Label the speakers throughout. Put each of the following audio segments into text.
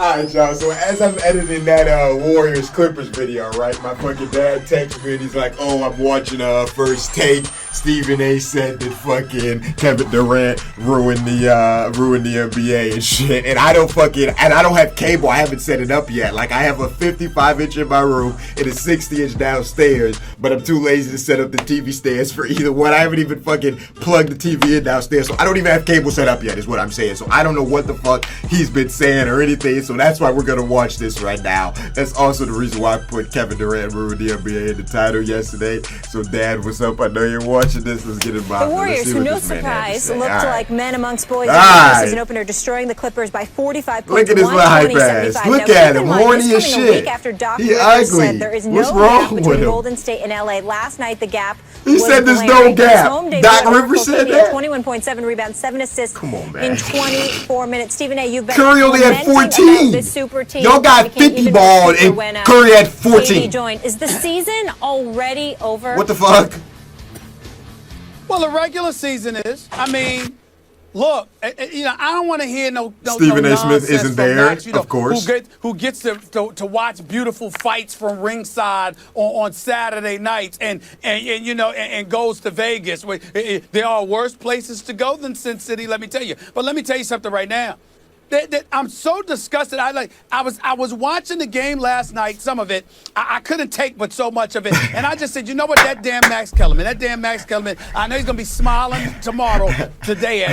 Speaker 1: Alright, y'all, so as I'm editing that Warriors-Clippers video, right, my fucking dad texted me and he's like, oh, I'm watching First Take. Stephen A. said that fucking Kevin Durant ruined the NBA and shit. And I don't have cable. I haven't set it up yet. Like, I have a 55-inch in my room and a 60-inch downstairs, but I'm too lazy to set up the TV stands for either one. I haven't even fucking plugged the TV in downstairs, so I don't even have cable set up yet, is what I'm saying. So I don't know what the fuck he's been saying or anything. So that's why we're gonna watch this right now. That's also the reason why I put Kevin Durant ruined the NBA in the title yesterday. So Dad, what's up? I know you're watching this. Let's get involved.
Speaker 2: The Warriors, who no surprise looked like men amongst boys in
Speaker 1: the
Speaker 2: season opener, destroying the Clippers by 45 points.
Speaker 1: Look at his little hype ass. Look at him, horny as shit. He ugly. What's wrong with him?
Speaker 2: Golden State and LA last night. The gap.
Speaker 1: He said there's no gap. Doc Rivers said that.
Speaker 2: 21.7 rebounds, 7 assists.
Speaker 1: Come on, man.
Speaker 2: In 24 minutes. Stephen A., you've been
Speaker 1: Curry only had 14.
Speaker 2: This super team.
Speaker 1: Y'all got 50 ball and Curry had 14.
Speaker 2: Is the season already over?
Speaker 1: What the fuck?
Speaker 3: Well, the regular season is. I mean, look, I don't want to hear no
Speaker 1: Stephen A. Smith isn't there,
Speaker 3: Max,
Speaker 1: of course.
Speaker 3: Who gets to watch beautiful fights from ringside on Saturday nights and goes to Vegas. There are worse places to go than Sin City, let me tell you. But let me tell you something right now. I'm so disgusted. I was watching the game last night, some of it. I couldn't take but so much of it. And I just said, you know what, that damn Max Kellerman, I know he's going to be smiling today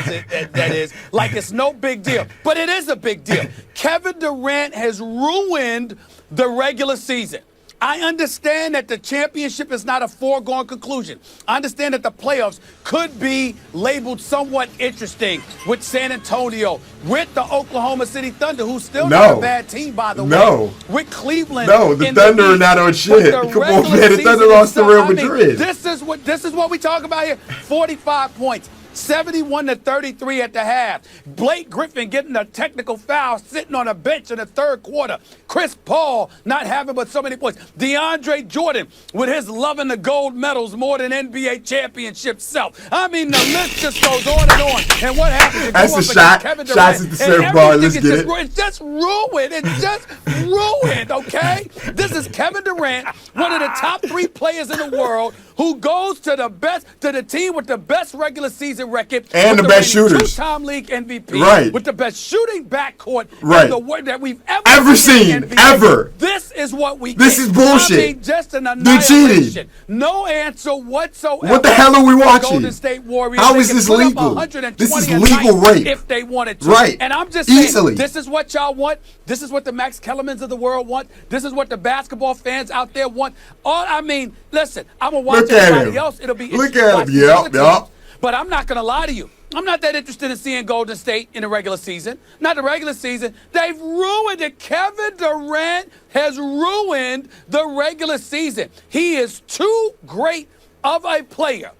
Speaker 3: that is, like it's no big deal. But it is a big deal. Kevin Durant has ruined the regular season. I understand that the championship is not a foregone conclusion. I understand that the playoffs could be labeled somewhat interesting with San Antonio, with the Oklahoma City Thunder, who's still not a bad team, by the way. With Cleveland.
Speaker 1: No, the Thunder are not on shit. Come on, man. The Thunder lost to Real Madrid.
Speaker 3: This is what we talk about here. 45 points. 71-33 at the half. Blake Griffin getting a technical foul, sitting on a bench in the third quarter. Chris Paul not having but so many points. DeAndre Jordan with his loving the gold medals more than NBA championship self. I mean, the list just goes on and on. And what happens?
Speaker 1: That's a shot. Shots at the surfboard. Let's get it.
Speaker 3: It's just ruined. It's just ruined, okay? This is Kevin Durant, one of the top 3 players in the world, who goes to the team with the best regular season record
Speaker 1: and the best shooters,
Speaker 3: two-time league MVP,
Speaker 1: right?
Speaker 3: With the best shooting backcourt,
Speaker 1: right?
Speaker 3: That we've
Speaker 1: ever seen, ever.
Speaker 3: This is what we.
Speaker 1: This is bullshit.
Speaker 3: I mean, just an annihilation. No answer whatsoever.
Speaker 1: What the hell are we watching?
Speaker 3: Golden State Warriors.
Speaker 1: How is this legal? This is legal rape.
Speaker 3: If they wanted to,
Speaker 1: right?
Speaker 3: And I'm just saying,
Speaker 1: easily.
Speaker 3: This is what y'all want. This is what the Max Kellermans of the world want. This is what the basketball fans out there want. Listen, I'm gonna watch everybody else. It'll be
Speaker 1: look at him. Yep.
Speaker 3: But I'm not going to lie to you. I'm not that interested in seeing Golden State in the regular season. Not the regular season. They've ruined it. Kevin Durant has ruined the regular season. He is too great of a player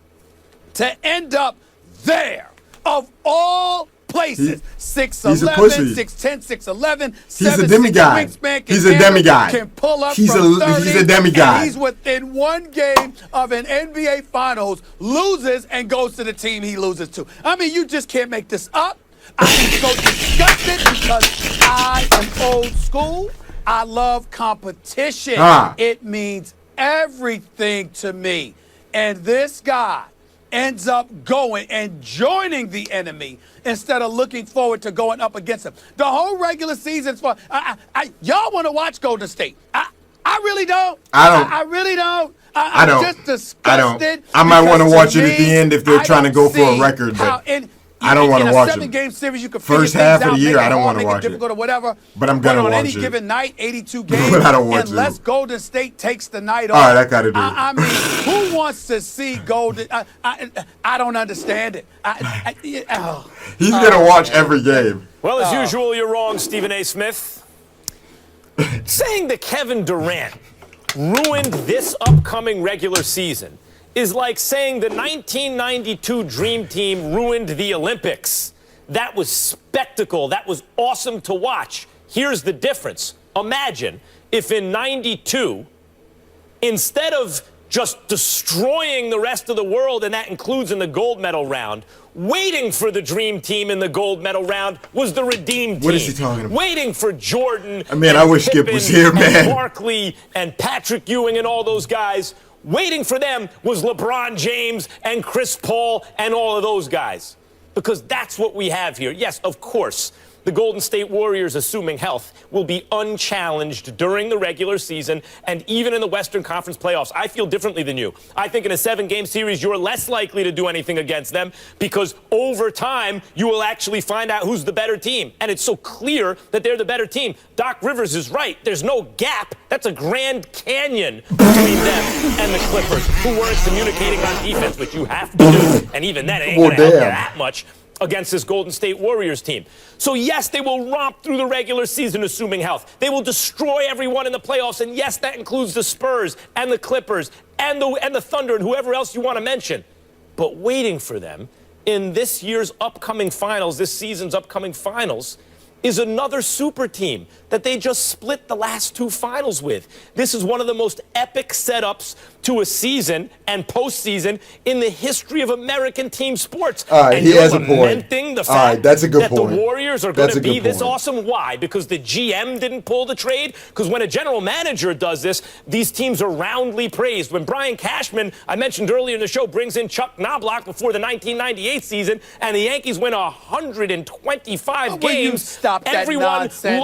Speaker 3: to end up there. Of all places, 6'11", 6'10", 6'11",
Speaker 1: he's a demigod. He's a demigod.
Speaker 3: Can pull up
Speaker 1: he's
Speaker 3: from 30,
Speaker 1: he's a demigod.
Speaker 3: He's within one game of an NBA Finals, loses and goes to the team he loses to. I mean, you just can't make this up. I'm so disgusted because I am old school. I love competition. It means everything to me. And this guy ends up going and joining the enemy instead of looking forward to going up against him. The whole regular season's fun. Y'all want to watch Golden State. I really don't. I really don't. I'm just disgusted.
Speaker 1: I might want to watch it at the end if they're trying to go for a record, but I don't want to watch it.
Speaker 3: In a 7-game series, you can
Speaker 1: first half of the year, I don't want to watch it.
Speaker 3: Difficult or whatever.
Speaker 1: But I'm gonna watch it.
Speaker 3: On any given night, 82 games.
Speaker 1: But I don't want
Speaker 3: unless Golden State takes the night off.
Speaker 1: All right, I gotta do it.
Speaker 3: I mean, who wants to see Golden? I don't understand it.
Speaker 1: He's gonna watch every game.
Speaker 4: Well, as usual, you're wrong, Stephen A. Smith. Saying that Kevin Durant ruined this upcoming regular season is like saying the 1992 Dream Team ruined the Olympics. That was spectacle. That was awesome to watch. Here's the difference. Imagine if in 92, instead of just destroying the rest of the world, and that includes in the gold medal round. Waiting for the dream team in the gold medal round was the redeemed team.
Speaker 1: What is he talking about?
Speaker 4: Waiting for Jordan.
Speaker 1: I wish Skip was here, man.
Speaker 4: And Barkley and Patrick Ewing and all those guys. Waiting for them was LeBron James and Chris Paul and all of those guys. Because that's what we have here. Yes, of course, the Golden State Warriors, assuming health, will be unchallenged during the regular season and even in the Western Conference playoffs. I feel differently than you. I think in a 7-game series, you're less likely to do anything against them because over time, you will actually find out who's the better team. And it's so clear that they're the better team. Doc Rivers is right. There's no gap. That's a Grand Canyon between them and the Clippers, who weren't communicating on defense, which you have to do. And even then, it ain't going to help you that much against this Golden State Warriors team. So yes, they will romp through the regular season, assuming health. They will destroy everyone in the playoffs, and yes, that includes the Spurs and the Clippers and the Thunder and whoever else you want to mention. But waiting for them in this year's upcoming finals, this season's upcoming finals, is another super team that they just split the last 2 finals with. This is one of the most epic setups to a season and postseason in the history of American team sports.
Speaker 1: All right, he has a point.
Speaker 4: Lamenting the fact
Speaker 1: that's a good
Speaker 4: that
Speaker 1: point.
Speaker 4: The Warriors are going to be this awesome. Why? Because the GM didn't pull the trade? Because when a general manager does this, these teams are roundly praised. When Brian Cashman, I mentioned earlier in the show, brings in Chuck Knobloch before the 1998 season, and the Yankees win 125 games, everyone lauds them.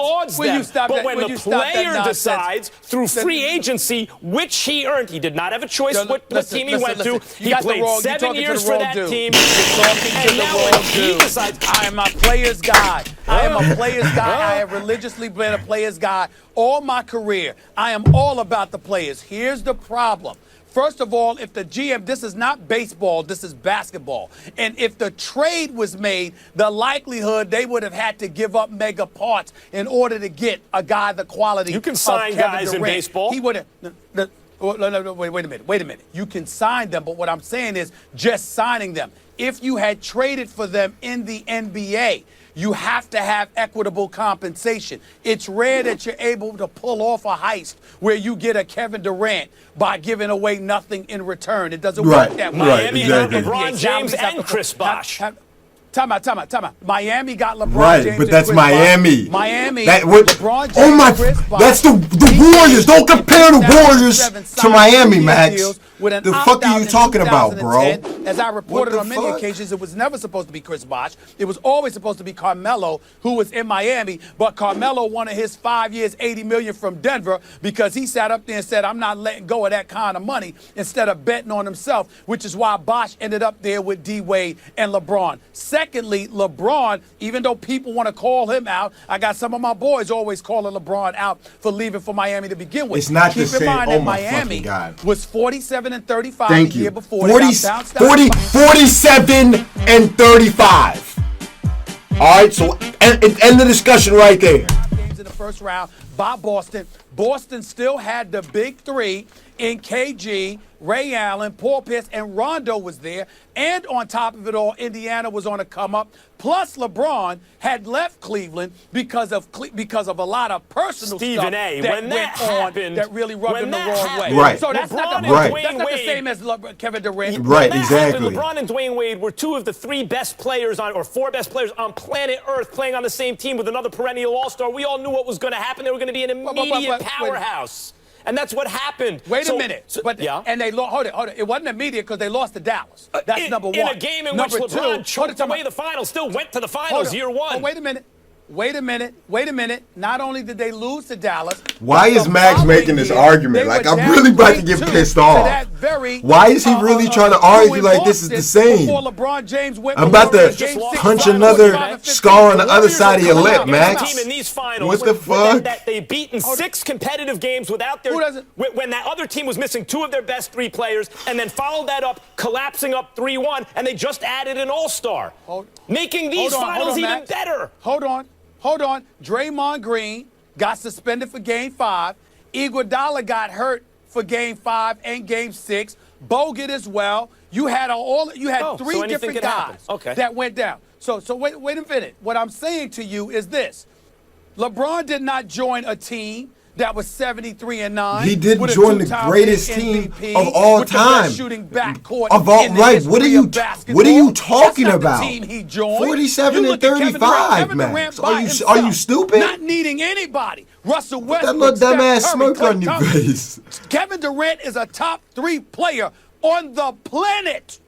Speaker 4: But when the player decides through free agency, which he earned, he did not have a choice what team he went to. He played 7 years for that team. And now when he decides,
Speaker 3: I am a player's guy. I am a player's guy. I have religiously been a player's guy all my career. I am all about the players. Here's the problem. First of all, if the GM, this is not baseball, this is basketball. And if the trade was made, the likelihood they would have had to give up mega parts in order to get a guy the quality.
Speaker 4: You can sign guys in baseball.
Speaker 3: He would have. No, wait a minute. You can sign them, but what I'm saying is just signing them. If you had traded for them in the NBA, you have to have equitable compensation. It's rare that you're able to pull off a heist where you get a Kevin Durant by giving away nothing in return. It doesn't work that way.
Speaker 4: Miami
Speaker 1: exactly.
Speaker 4: got LeBron James and Chris Bosh.
Speaker 3: Time out. Miami got LeBron
Speaker 1: right,
Speaker 3: James
Speaker 1: but that's
Speaker 3: and Chris
Speaker 1: Miami.
Speaker 3: Bosh. Miami,
Speaker 1: LeBron
Speaker 3: James and Chris Bosh.
Speaker 1: That's the Warriors. Don't compare the Warriors to Miami, Max. The fuck are you talking about, bro?
Speaker 3: As I reported on many occasions, it was never supposed to be Chris Bosh. It was always supposed to be Carmelo, who was in Miami. But Carmelo wanted his 5 years, $80 million from Denver because he sat up there and said, I'm not letting go of that kind of money instead of betting on himself, which is why Bosh ended up there with D-Wade and LeBron. Secondly, LeBron, even though people want to call him out, I got some of my boys always calling LeBron out for leaving for Miami to begin with.
Speaker 1: It's not the same.
Speaker 3: Keep in mind that
Speaker 1: Miami
Speaker 3: was 47 and 35
Speaker 1: Thank
Speaker 3: the
Speaker 1: you.
Speaker 3: year before.
Speaker 1: 47 and 35. All right, so end the discussion right there.
Speaker 3: Games in the first round by Boston. Boston still had the big three in KG, Ray Allen, Paul Pierce, and Rondo was there. And on top of it all, Indiana was on a come up. Plus, LeBron had left Cleveland because of a lot of personal stuff that went on that really rubbed him the wrong way.
Speaker 1: Right.
Speaker 3: So that's not the same as Kevin Durant.
Speaker 1: Right, exactly.
Speaker 4: LeBron and Dwayne Wade were 2 of the 3 best players or 4 best players on planet Earth playing on the same team with another perennial all-star. We all knew what was going to happen. They were going to be an immediate powerhouse. And that's what happened.
Speaker 3: Wait a minute. And they hold it. It wasn't immediate because they lost to Dallas. That's number one.
Speaker 4: In a game in which LeBron choked away the finals, still went to the finals year 1.
Speaker 3: Oh, wait a minute. Not only did they lose to Dallas.
Speaker 1: Why is Max making this argument? Like, I'm really about to get pissed off. Why is he really trying to argue like this is the same? I'm about to punch another scar on the other side of your lip, Max. What the fuck?
Speaker 4: That they beaten 6 competitive games without their when that other team was missing 2 of their best 3 players, and then followed that up, collapsing up 3-1, and they just added an all-star, making these finals even better.
Speaker 3: Hold on. Draymond Green got suspended for Game 5. Iguodala got hurt for Game 5 and Game 6. Bogut as well. You had 3 different guys that went down. So wait a minute. What I'm saying to you is this. LeBron did not join a team that was 73-9.
Speaker 1: He didn't
Speaker 3: with a
Speaker 1: join the
Speaker 3: two-time
Speaker 1: greatest
Speaker 3: MVP,
Speaker 1: team of all
Speaker 3: with
Speaker 1: time.
Speaker 3: The best shooting backcourt
Speaker 1: Of all,
Speaker 3: in the
Speaker 1: right? What are
Speaker 3: history
Speaker 1: you?
Speaker 3: of basketball.
Speaker 1: What are you talking
Speaker 3: That's not
Speaker 1: about?
Speaker 3: The team he joined.
Speaker 1: 47
Speaker 3: You
Speaker 1: and
Speaker 3: look at Kevin
Speaker 1: 35,
Speaker 3: Kevin
Speaker 1: man.
Speaker 3: Durant
Speaker 1: Are
Speaker 3: by
Speaker 1: you
Speaker 3: himself,
Speaker 1: stupid?
Speaker 3: Not needing anybody. Russell Westbrook,
Speaker 1: That little dumbass
Speaker 3: Steph Curry,
Speaker 1: smirk
Speaker 3: Klay
Speaker 1: on your
Speaker 3: Thompson.
Speaker 1: face.
Speaker 3: Kevin Durant is a top 3 player on the planet,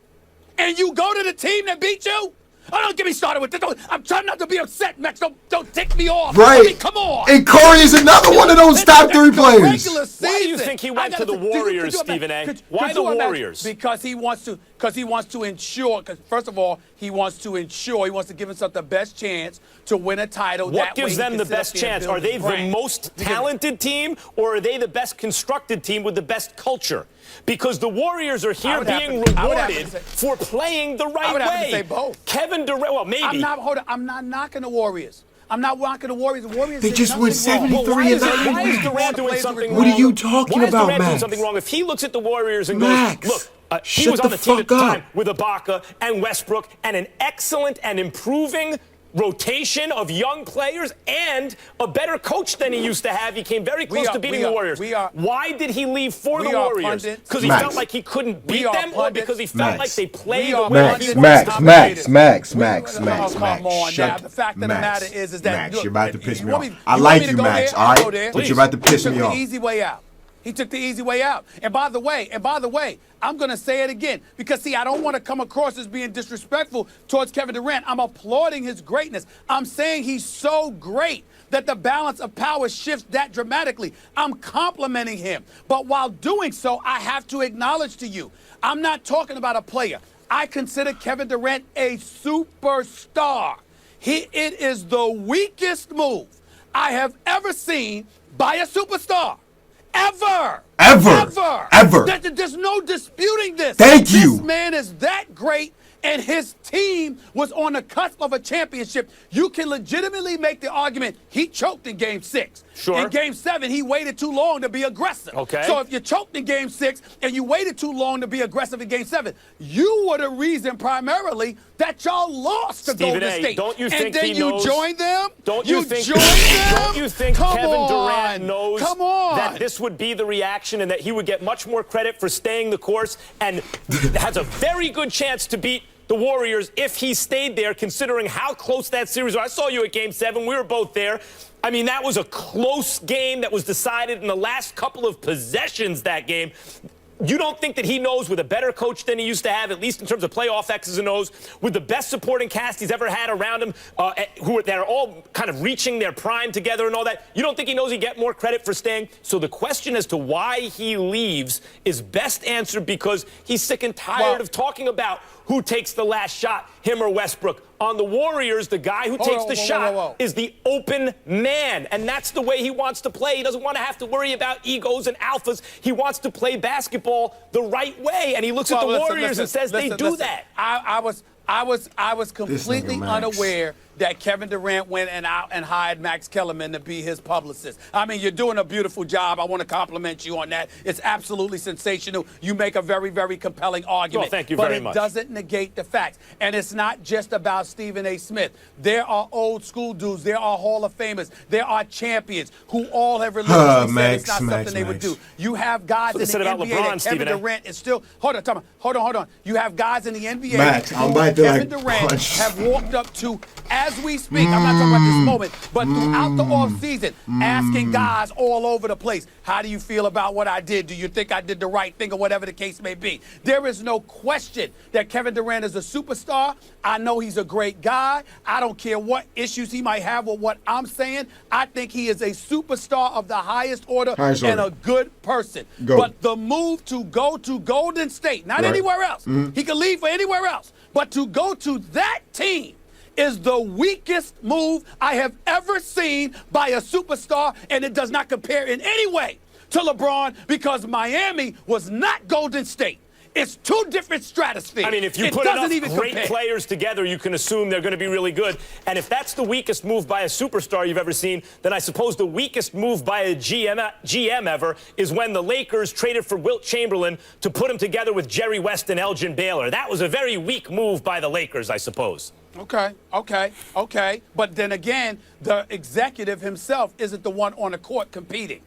Speaker 3: and you go to the team that beat you. Oh, don't get me started with this. I'm trying not to be upset, Max. Don't tick me off.
Speaker 1: Right.
Speaker 3: I mean, come on.
Speaker 1: And Curry is another one of those top 3 players.
Speaker 4: Why do you think he went to the Warriors, Stephen A? Why the Warriors?
Speaker 3: Because he wants to ensure. Because first of all, he wants to give himself the best chance to win a title.
Speaker 4: What gives them the best chance? Are they the most talented team, or are they the best constructed team with the best culture? Because the Warriors are here being rewarded for playing the right way.
Speaker 3: I would have to say both.
Speaker 4: Kevin Durant, well, maybe.
Speaker 3: I'm not knocking the Warriors. I'm not knocking the Warriors. The Warriors
Speaker 1: They just went 73 and 9.
Speaker 4: Why is Durant doing something wrong?
Speaker 1: What are you talking about,
Speaker 4: Why is Durant doing
Speaker 1: Max?
Speaker 4: something wrong? If he looks at the Warriors and
Speaker 1: Max,
Speaker 4: goes, look, he
Speaker 1: shut
Speaker 4: was on the team at
Speaker 1: fuck
Speaker 4: the
Speaker 1: up.
Speaker 4: time with Ibaka and Westbrook and an excellent and improving rotation of young players and a better coach than he used to have. He came very close to beating the Warriors. Why did he leave for the Warriors? Because he felt like he couldn't beat them, or because he felt like they played the way he
Speaker 1: Max.
Speaker 3: Come on, now. The fact of the matter is that
Speaker 1: Max, you're about to piss me off. I like you, Max, all right? But you're about to piss me off.
Speaker 3: He took the easy way out. He took the easy way out. And by the way, I'm going to say it again because, see, I don't want to come across as being disrespectful towards Kevin Durant. I'm applauding his greatness. I'm saying he's so great that the balance of power shifts that dramatically. I'm complimenting him. But while doing so, I have to acknowledge to you, I'm not talking about a player. I consider Kevin Durant a superstar. It is the weakest move I have ever seen by a superstar. Ever. There's no disputing this.
Speaker 1: Thank you.
Speaker 3: This man is that great, and his team was on the cusp of a championship. You can legitimately make the argument he choked in Game 6.
Speaker 4: Sure.
Speaker 3: In Game 7, he waited too long to be aggressive.
Speaker 4: Okay.
Speaker 3: So if you choked in Game 6 and you waited too long to be aggressive in Game 7, you were the reason primarily that y'all lost to Golden State.
Speaker 4: Don't you think
Speaker 3: and then
Speaker 4: he
Speaker 3: you
Speaker 4: knows,
Speaker 3: joined them?
Speaker 4: Don't you think
Speaker 3: Come
Speaker 4: Kevin
Speaker 3: on.
Speaker 4: Durant knows
Speaker 3: Come on.
Speaker 4: that this would be the reaction and that he would get much more credit for staying the course and has a very good chance to beat the Warriors if he stayed there, considering how close that series was? I saw you at Game 7. We were both there. I mean, that was a close game that was decided in the last couple of possessions that game. You don't think that he knows, with a better coach than he used to have, at least in terms of playoff X's and O's, with the best supporting cast he's ever had around him, that are all kind of reaching their prime together and all that, you don't think he knows he'd get more credit for staying? So the question as to why he leaves is best answered because he's sick and tired of talking about who takes the last shot, him or Westbrook. On the Warriors, the guy who takes the shot is the open man, and that's the way he wants to play. He doesn't want to have to worry about egos and alphas. He wants to play basketball the right way, and he looks at the Warriors and says they do that.
Speaker 3: I was completely unaware that Kevin Durant went and hired Max Kellerman to be his publicist. I mean, you're doing a beautiful job. I want to compliment you on that. It's absolutely sensational. You make a very, very compelling argument.
Speaker 4: Well, thank you very much.
Speaker 3: But it doesn't negate the facts. And it's not just about Stephen A. Smith. There are old school dudes. There are Hall of Famers. There are champions who all have religiously said it's not something they would do. You have guys in the NBA
Speaker 4: LeBron,
Speaker 3: that Kevin Durant is still. Hold on. You have guys in the NBA
Speaker 1: Max,
Speaker 3: who Kevin Durant have walked up to as we speak. I'm not talking about this moment, but throughout the offseason, asking guys all over the place, how do you feel about what I did? Do you think I did the right thing, or whatever the case may be? There is no question that Kevin Durant is a superstar. I know he's a great guy. I don't care what issues he might have with what I'm saying. I think he is a superstar of the highest order and a good person. But the move to go to Golden State, not anywhere else. He could leave for anywhere else. But to go to that team is the weakest move I have ever seen by a superstar, and it does not compare in any way to LeBron, because Miami was not Golden State. It's two different stratospheres.
Speaker 4: I mean, if you put enough great players together, you can assume they're going to be really good. And if that's the weakest move by a superstar you've ever seen, then I suppose the weakest move by a GM ever is when the Lakers traded for Wilt Chamberlain to put him together with Jerry West and Elgin Baylor. That was a very weak move by the Lakers, I suppose. Okay. But then again, the executive himself isn't the one on the court competing.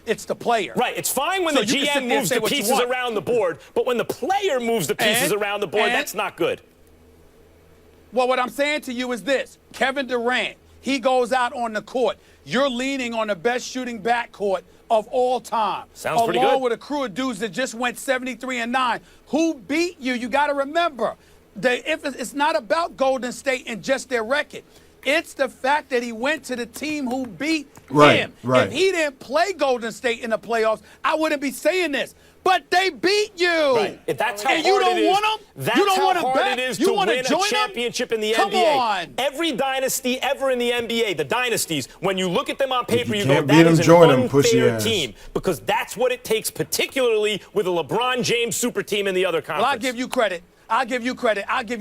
Speaker 3: It's the player.
Speaker 4: Right. It's fine when
Speaker 3: So
Speaker 4: the
Speaker 3: you can sit
Speaker 4: GM
Speaker 3: there and
Speaker 4: moves
Speaker 3: say
Speaker 4: the
Speaker 3: what you
Speaker 4: pieces
Speaker 3: want.
Speaker 4: around the board, but when the player moves the pieces around the board, that's not good.
Speaker 3: Well, what I'm saying to you is this. Kevin Durant, he goes out on the court. You're leaning on the best shooting backcourt of all time.
Speaker 4: Sounds pretty
Speaker 3: along
Speaker 4: good.
Speaker 3: with a crew of dudes that just went 73-9. Who beat you? You got to remember, it's not about Golden State and just their record. It's the fact that he went to the team who beat him.
Speaker 1: Right.
Speaker 3: If he didn't play Golden State in the playoffs, I wouldn't be saying this. But they beat you.
Speaker 4: Right. If that's how
Speaker 3: and
Speaker 4: hard
Speaker 3: you don't
Speaker 4: it is,
Speaker 3: want them?
Speaker 4: that's
Speaker 3: You don't
Speaker 4: how
Speaker 3: want them
Speaker 4: hard
Speaker 3: back?
Speaker 4: it is
Speaker 3: You
Speaker 4: to
Speaker 3: wanna
Speaker 4: win
Speaker 3: join
Speaker 4: a
Speaker 3: them?
Speaker 4: championship in the
Speaker 3: Come
Speaker 4: NBA.
Speaker 3: on.
Speaker 4: Every dynasty ever in the NBA, the dynasties, when you look at them on paper, you
Speaker 1: can't
Speaker 4: go,
Speaker 1: beat
Speaker 4: that is
Speaker 1: them, join
Speaker 4: an
Speaker 1: them, pussy
Speaker 4: unfair
Speaker 1: ass.
Speaker 4: team. Because that's what it takes, particularly with a LeBron James super team in the other conference.
Speaker 3: Well, I'll give you credit. I'll give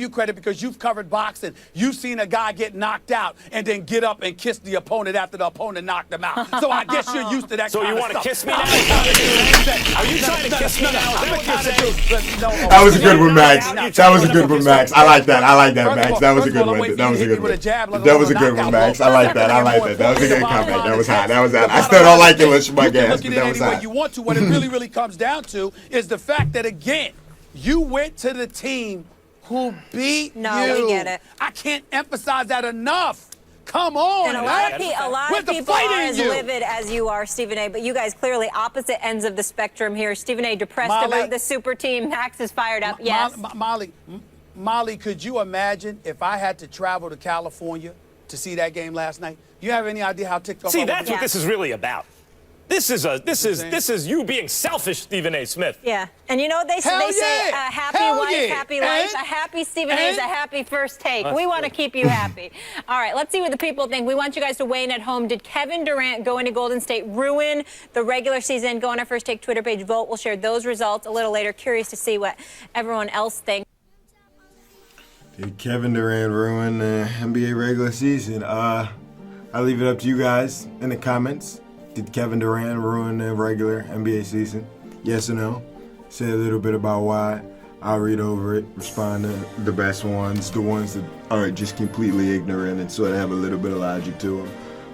Speaker 3: you credit because you've covered boxing. You've seen a guy get knocked out and then get up and kiss the opponent after the opponent knocked him out. So I guess you're used to that
Speaker 4: So
Speaker 3: kind
Speaker 4: you
Speaker 3: of
Speaker 4: want to
Speaker 3: stuff.
Speaker 4: kiss me now? Are you trying to kiss me now? Is that what you're saying?
Speaker 1: That was a good one, Max. That was a good one, Max. I like that. I like that,
Speaker 3: First of
Speaker 1: Max.
Speaker 3: all-
Speaker 1: That was a
Speaker 3: first of
Speaker 1: good
Speaker 3: all, I'm
Speaker 1: one.
Speaker 3: waiting
Speaker 1: That was
Speaker 3: for
Speaker 1: a
Speaker 3: you to
Speaker 1: good
Speaker 3: hit me with a
Speaker 1: one.
Speaker 3: jab, let
Speaker 1: That was a
Speaker 3: alone a
Speaker 1: good one,
Speaker 3: knockout
Speaker 1: Max.
Speaker 3: blow.
Speaker 1: I like that. I like that. That was a good comeback. That was hot. That was hot. I still don't like it, Lil Schmug
Speaker 3: You can
Speaker 1: ass,
Speaker 3: look
Speaker 1: but
Speaker 3: at it
Speaker 1: that
Speaker 3: any
Speaker 1: was
Speaker 3: way
Speaker 1: hot.
Speaker 3: you want to. What it really comes down to is the fact that, again, you went to the team who beat
Speaker 2: No,
Speaker 3: you.
Speaker 2: we get it.
Speaker 3: I can't emphasize that enough. Come on,
Speaker 2: And a
Speaker 3: man.
Speaker 2: lot
Speaker 3: Where's
Speaker 2: of
Speaker 3: the
Speaker 2: people
Speaker 3: fight
Speaker 2: are
Speaker 3: in
Speaker 2: as
Speaker 3: you?
Speaker 2: livid as you are, Stephen A. But you guys clearly opposite ends of the spectrum here. Stephen A. depressed
Speaker 3: Molly-
Speaker 2: about the super team. Max is fired up. Yes.
Speaker 3: Molly, could you imagine if I had to travel to California to see that game last night? You have any idea how ticked off I
Speaker 4: See,
Speaker 3: would
Speaker 4: that's
Speaker 3: be?
Speaker 4: what this is really about. This is you being selfish, Stephen A. Smith.
Speaker 2: Yeah. And you know what they say?
Speaker 3: Hell
Speaker 2: They say
Speaker 3: yeah.
Speaker 2: a happy
Speaker 3: Hell
Speaker 2: wife,
Speaker 3: yeah.
Speaker 2: happy life.
Speaker 3: And-
Speaker 2: A happy Stephen A. is a
Speaker 3: and-
Speaker 2: happy first take. We want to keep you happy. All right, let's see what the people think. We want you guys to weigh in at home. Did Kevin Durant going to Golden State ruin the regular season? Go on our First Take Twitter page, vote. We'll share those results a little later. Curious to see what everyone else thinks.
Speaker 1: Did Kevin Durant ruin the NBA regular season? I'll leave it up to you guys in the comments. Did Kevin Durant ruin the regular NBA season? Yes or no? Say a little bit about why. I'll read over it, respond to the best ones, the ones that are just completely ignorant and sort of have a little bit of logic to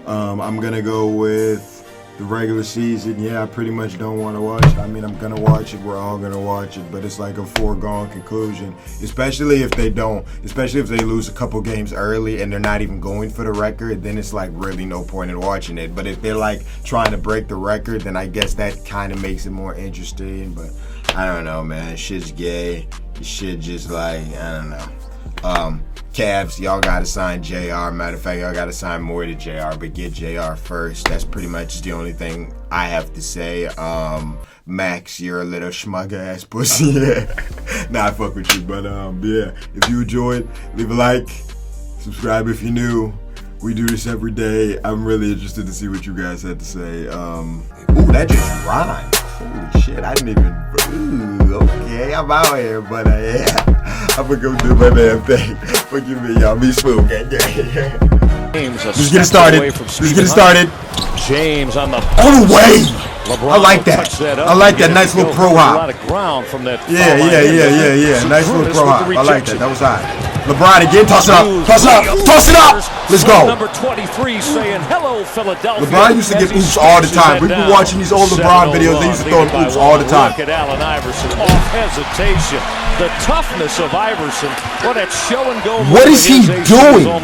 Speaker 1: them. I'm going to go with the regular season. Yeah, I pretty much don't want to watch it. I mean, I'm going to watch it. We're all going to watch it. But it's like a foregone conclusion, especially if they lose a couple games early and they're not even going for the record, then it's like really no point in watching it. But if they're like trying to break the record, then I guess that kind of makes it more interesting. But I don't know, man. Shit's gay. Shit just like, I don't know. Cavs, y'all gotta sign JR. Matter of fact, y'all gotta sign more to JR, but get JR first. That's pretty much the only thing I have to say. Max, you're a little schmug ass pussy. Yeah. Nah, I fuck with you, but yeah. If you enjoyed, leave a like, subscribe if you're new. We do this every day. I'm really interested to see what you guys had to say. Ooh, that just rhymed. Holy shit, I didn't even. Ooh, okay, I'm out here, but yeah. I'm gonna go do my damn thing. Forgive me, y'all. Be smooth, gang. Let's get it started.
Speaker 5: James on the
Speaker 1: way.
Speaker 5: LeBron
Speaker 1: I like that. I like that nice little pro
Speaker 5: A lot
Speaker 1: hop.
Speaker 5: of ground from that.
Speaker 1: Yeah. Nice little pro hop. I like that. That was hot. LeBron again. Toss it up. Let's go.
Speaker 5: Number 23 saying hello, Philadelphia.
Speaker 1: LeBron used to get oops all the time. We've been watching these old LeBron videos. They used to throw him oops all the time.
Speaker 5: Look at Allen Iverson off hesitation. The toughness of Iverson. What that show and go.
Speaker 1: What is he doing?